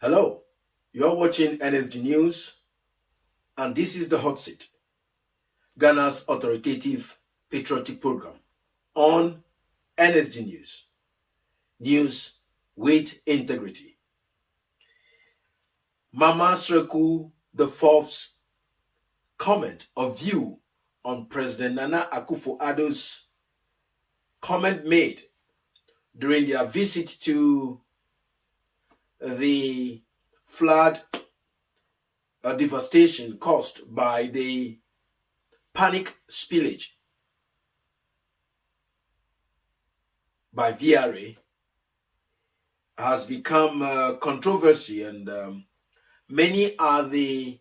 Hello, you're watching NSG News, and this is the Hot Seat, Ghana's authoritative patriotic program on NSG News. News with integrity. Mama Sreku IV's comment or view on President Nana Akoufo-Addo's comment made during their visit to the flood devastation caused by the panic spillage by VRA has become controversy, and many are the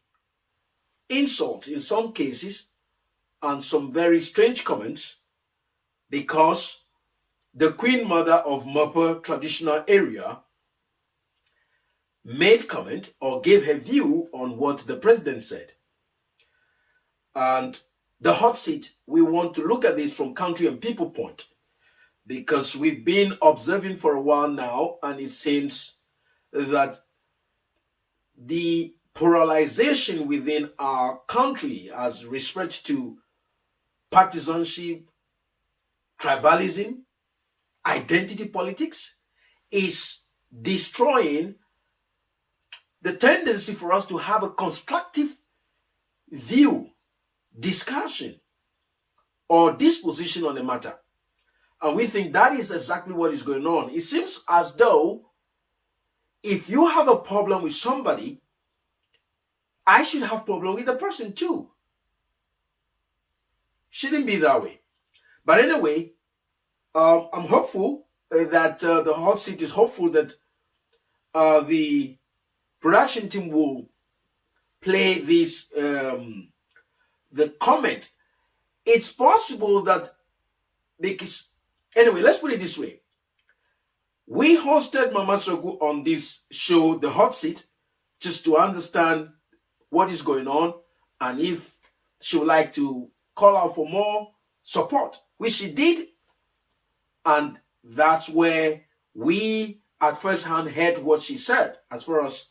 insults in some cases and some very strange comments, because the Queen Mother of Mepe traditional area made comment or gave her view on what the president said. And the hot seat, we want to look at this from country and people point, because we've been observing for a while now, and it seems that the polarization within our country as respect to partisanship, tribalism, identity politics is destroying the tendency for us to have a constructive view, discussion, or disposition on a matter. And we think that is exactly what is going on. It seems as though if you have a problem with somebody, I should have a problem with the person too. Shouldn't be that way. But anyway, I'm hopeful that the hot seat is hopeful that the production team will play this, the comment. It's possible that, because, anyway, let's put it this way. We hosted Mama Sreku on this show, The Hot Seat, just to understand what is going on, and if she would like to call out for more support, which she did. And that's where we at first hand heard what she said as far as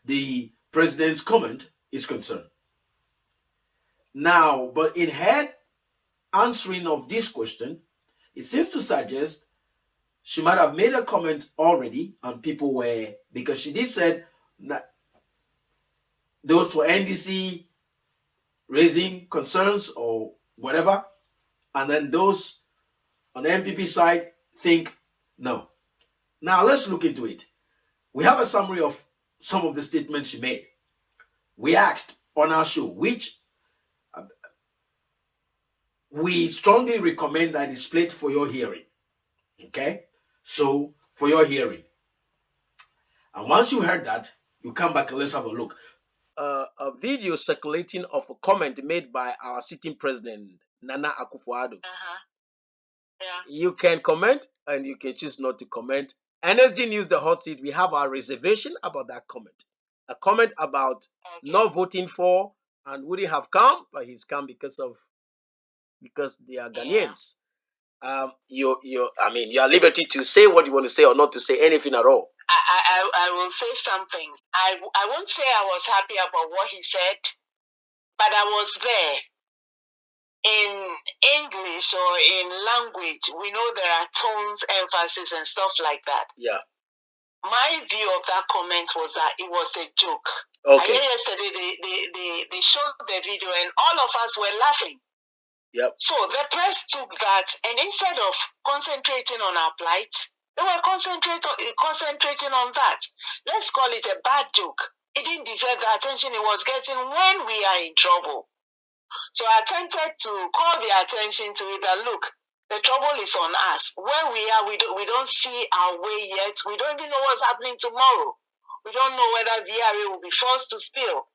the president's comment is concerned. Now, but in her answering of this question, it seems to suggest she might have made a comment already, and people were, because she did said that those for NDC raising concerns or whatever, and then those on the MPP side think no. Now let's look into it. We have a summary of some of the statements she made. We asked on our show, which we strongly recommend that is played for your hearing. Okay? So, for your hearing. And once you heard that, you come back and let's have a look. A video circulating of a comment made by our sitting president, Nana Akoufo-Addo. Yeah. You can comment and you can choose not to comment. NSG News, The Hot Seat, we have our reservation about that comment. A comment about not voting for and wouldn't have come, but he's come because they are Ghanaians. You are liberty to say what you want to say or not to say anything at all. I will say something. I won't say I was happy about what he said, but I was there. In English or in language, we know there are tones, emphasis, and stuff like that. Yeah. My view of that comment was that it was a joke. Okay. Yesterday they showed the video and all of us were laughing. Yep. So the press took that, and instead of concentrating on our plight, they were concentrating on that. Let's call it a bad joke. It didn't deserve the attention it was getting when we are in trouble. So I attempted to call their attention to it that, look, the trouble is on us. Where we are, we don't see our way yet. We don't even know what's happening tomorrow. We don't know whether VRA will be forced to spill.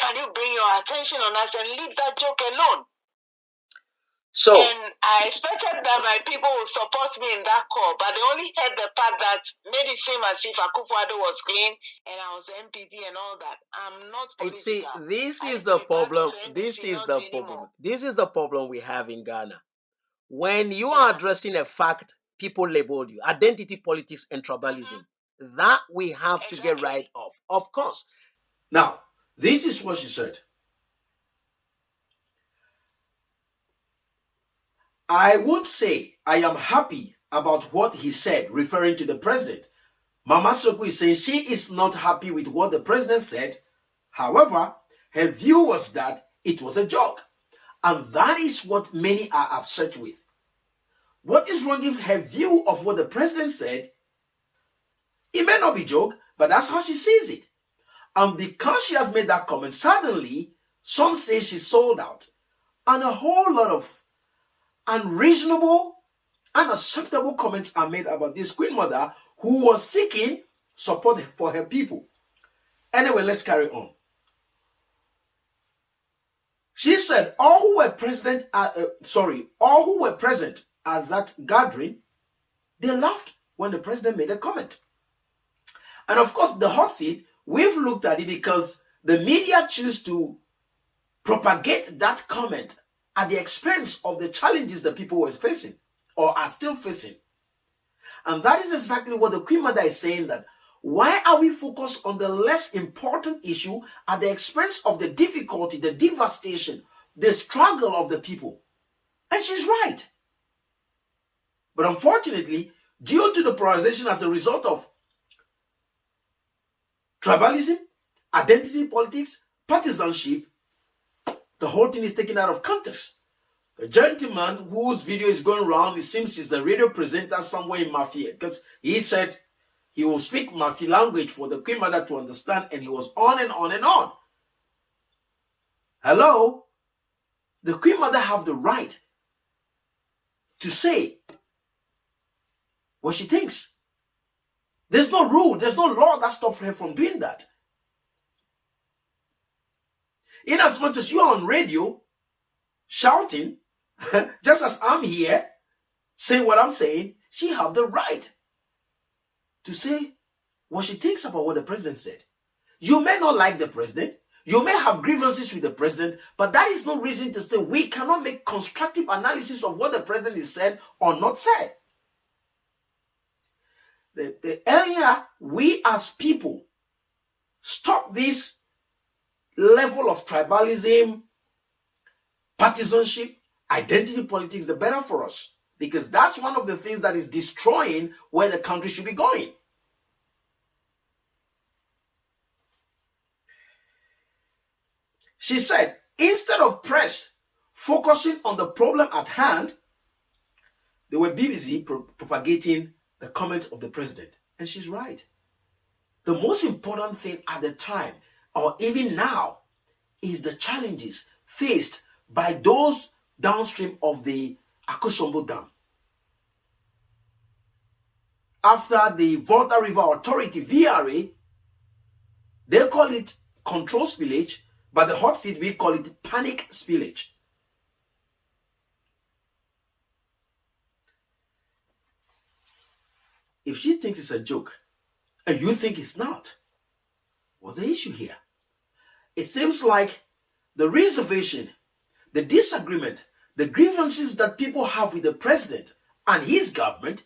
Can you bring your attention on us and leave that joke alone? So, and I expected that my people would support me in that call, but they only heard the part that made it seem as if Akoufo-Addo was clean and I was MPP and all that. I'm not political. See, this is the problem. This is the problem. This is the problem we have in Ghana. When you are addressing a fact, people label you identity politics and tribalism. that we have to get Exactly. right of course. Now, this is what she said. I would say I am happy about what he said, referring to the president. Mama Sreku is saying she is not happy with what the president said. However, her view was that it was a joke. And that is what many are upset with. What is wrong if her view of what the president said, it may not be a joke, but that's how she sees it. And because she has made that comment, suddenly some say she sold out. And a whole lot of unreasonable, unacceptable comments are made about this queen mother who was seeking support for her people. Anyway, let's carry on. She said all who were present at that gathering, they laughed when the president made a comment. And of course, the hot seat, we've looked at it because the media choose to propagate that comment at the expense of the challenges that people were facing or are still facing. And that is exactly what the Queen Mother is saying, that why are we focused on the less important issue at the expense of the difficulty, the devastation, the struggle of the people? And she's right. But unfortunately, due to the polarization as a result of tribalism, identity politics, partisanship, the whole thing is taken out of context. A gentleman whose video is going around, it seems he's a radio presenter somewhere in Mepe, because he said he will speak Mepe language for the Queen Mother to understand, and he was on and on and on. Hello? The Queen Mother have the right to say what she thinks. There's no rule, there's no law that stops her from doing that. In as much as you're on radio shouting, just as I'm here saying what I'm saying, she have the right to say what she thinks about what the president said. You may not like the president, you may have grievances with the president, but that is no reason to say we cannot make constructive analysis of what the president has said or not said. The earlier we as people stop this level of tribalism, partisanship, identity politics, the better for us. Because that's one of the things that is destroying where the country should be going. She said, instead of press focusing on the problem at hand, they were busy propagating the comments of the president. And she's right. The most important thing at the time, or even now, is the challenges faced by those downstream of the Akosombo Dam. After the Volta River Authority, VRA, they call it control spillage, but the hot seat, we call it panic spillage. If she thinks it's a joke, and you think it's not, what's the issue here? It seems like the reservation, the disagreement, the grievances that people have with the president and his government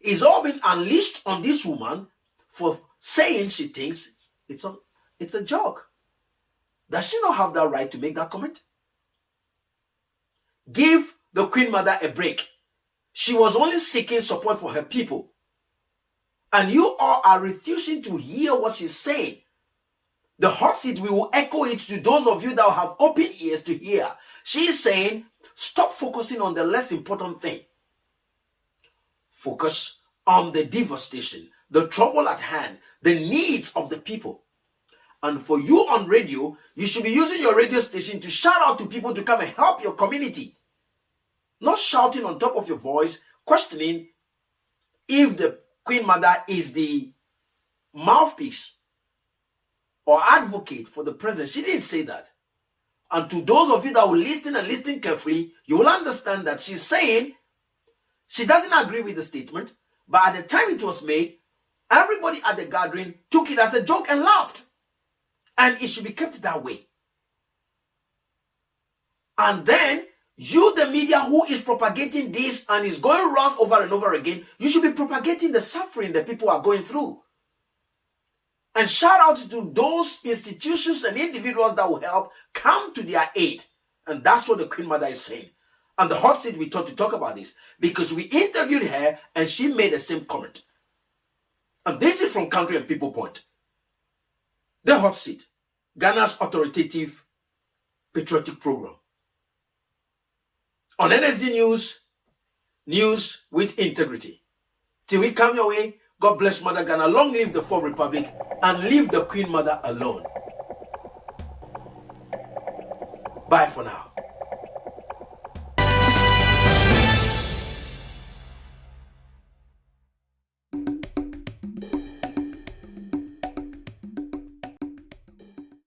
is all being unleashed on this woman for saying she thinks it's a joke. Does she not have that right to make that comment? Give the Queen Mother a break. She was only seeking support for her people. And you all are refusing to hear what she's saying. The hot seat, we will echo it to those of you that have open ears to hear. She is saying, stop focusing on the less important thing. Focus on the devastation, the trouble at hand, the needs of the people. And for you on radio, you should be using your radio station to shout out to people to come and help your community. Not shouting on top of your voice, questioning if the Queen Mother is the mouthpiece or advocate for the president. She didn't say that. And to those of you that will listen and listen carefully, you will understand that she's saying she doesn't agree with the statement, but at the time it was made, everybody at the gathering took it as a joke and laughed. And it should be kept that way. And then You, the media, who is propagating this and is going around over and over again, you should be propagating the suffering that people are going through. And shout out to those institutions and individuals that will help come to their aid. And that's what the Queen Mother is saying. And the hot seat, we thought to talk about this because we interviewed her and she made the same comment. And this is from Country and People Point. The hot seat, Ghana's authoritative patriotic program. On NSD News, news with integrity. Till we come your way, God bless Mother Ghana. Long live the Fourth Republic and leave the Queen Mother alone. Bye for now.